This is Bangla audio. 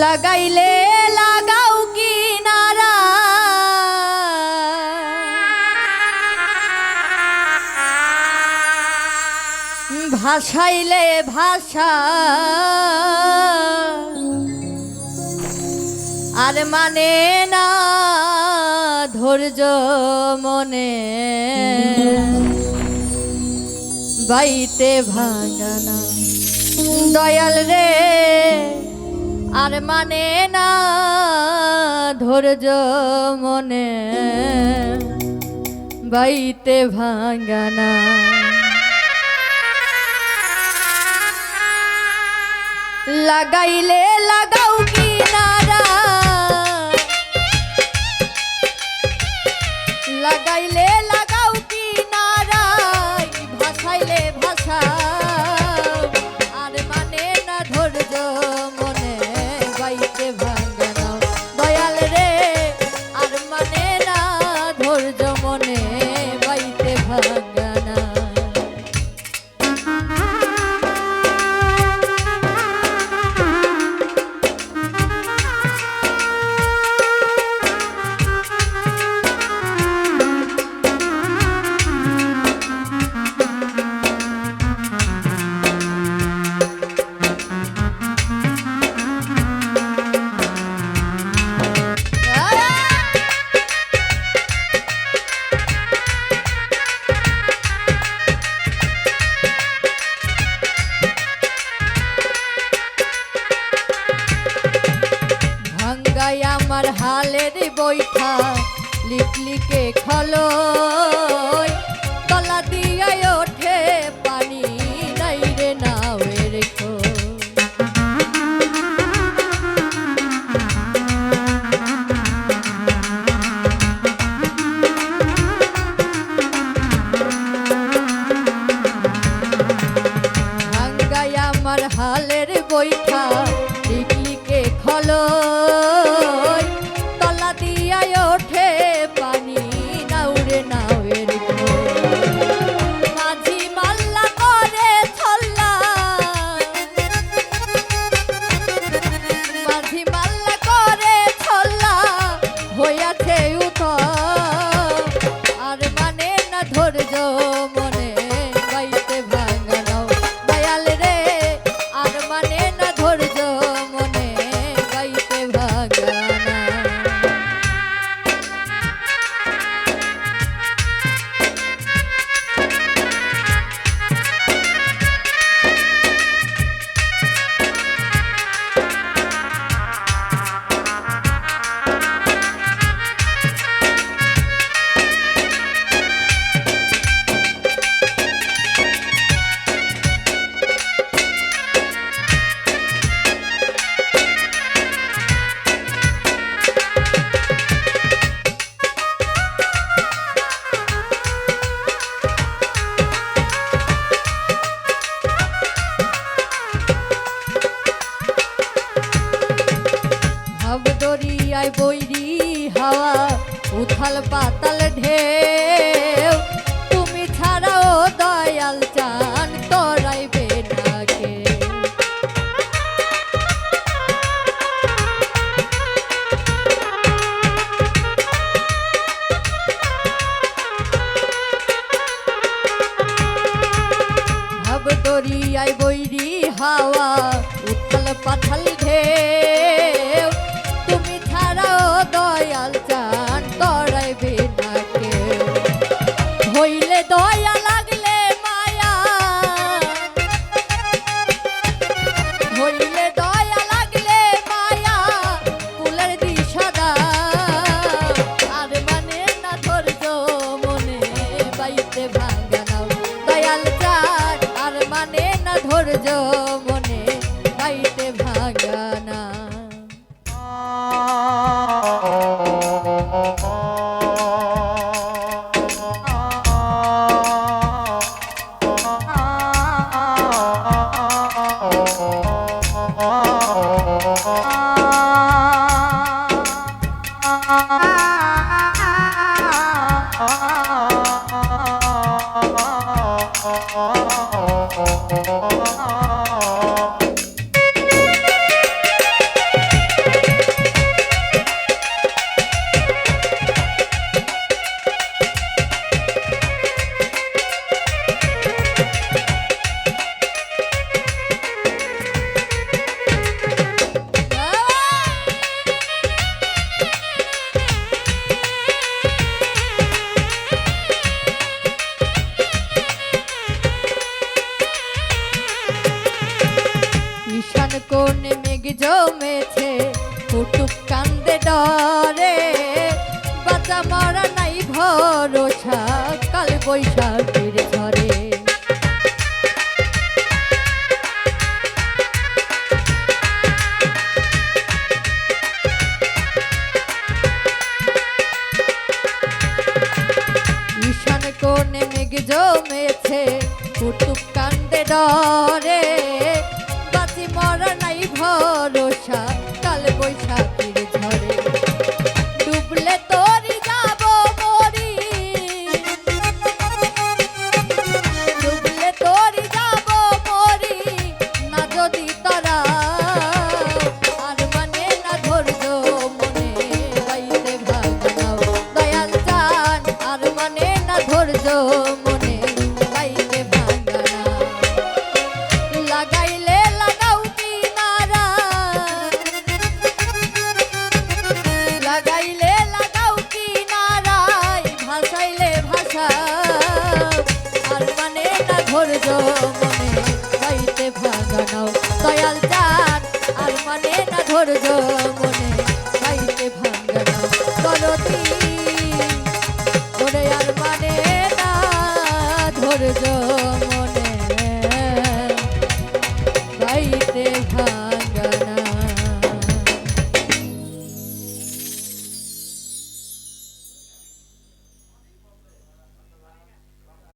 লাগাইলে লাগাও কিনারা ভাসাইলে ভাষা আর মানে না ধৈর্য মনে বাইতে ভাঙানা দয়াল রে আর মানে না ধৈর্য মনে বাইতে ভাঙানা লাগাইলে লাগাও কিনারা লাগাইলে লাগাও কিনারা ভাসাইলে ভাষা আর মানে না ধৈর্য মনে বাইতে ভাঙানা দয়াল রে আর মানে না ধৈর্য মনে বাইতে ভাঙানা আমার হালের বৈঠা লিকলিকে খলো তলা দিয়া ওঠে পানি নাই রে নাওয়ে রেখো ভাঙ্গাই আমার হালের বৈঠা লিকলিকে খলো ওঠে পানি নাউরে নাওয়ের মাঝি মাল্লা করে ছল্লা মাঝি মাল্লা করে ছল্লা হইয়াছে উঠ আর মানে না ধৈর্য মনে বাইতে ভাঙানো দয়াল রে আর মানে না ধৈর্য মনে বাইতে ভাঙানা দরিয়ায় বৈরি হাওয়া উথাল পাতাল ঢেউ তুমি ছাড়াও দয়াল চান তরাইবে না কে ভাব দরিয়ায় বৈরি হাওয়া উথাল পাতাল ঢেউ তুমি ছাড়াও দয়াল চান তরাইবে না কেউ হইলে দয়া লাগলে মায়া হইলে দয়া লাগলে মায়া ফুলের দিশাদা আর মানে না ধৈর্য মনে বাইতে ভাঙানাও দয়াল চান আর মানে না ধৈর্য মনে বাইতে ভাঙানা জমেছে কুটুক কান্দে ডরে বাঁচা মরা নাই ভরসা কাল বৈশাখীর ঝড়ে ঈশান কোণে মেঘ জমেছে কুটুক কান্দে ডরে বাঁচি মরা নাই ভরসা কাল বৈশাখীর ঝড়ে ডুবলে তোরি যাব মরি ডুবলে তোরি যাব মরি না যদি তারা আর মানে না ধৈর্য মনে বাইতে ভাঙাও দয়াল চান আর মানে না ধৈর্য মনে বাইতে ভাঙানা লাগাইলে লাগাও কিনারা লাগাইলে লাগাও কিনারায় ভাসাইলে ভাষা আর মানে না ধৈর্য মনে হইতে ভাঙানো দয়াল চান আর মানে না ধৈর্য মনে হইতে ভাঙানো দরদি ওরে আর মানে না ধৈর্য মনে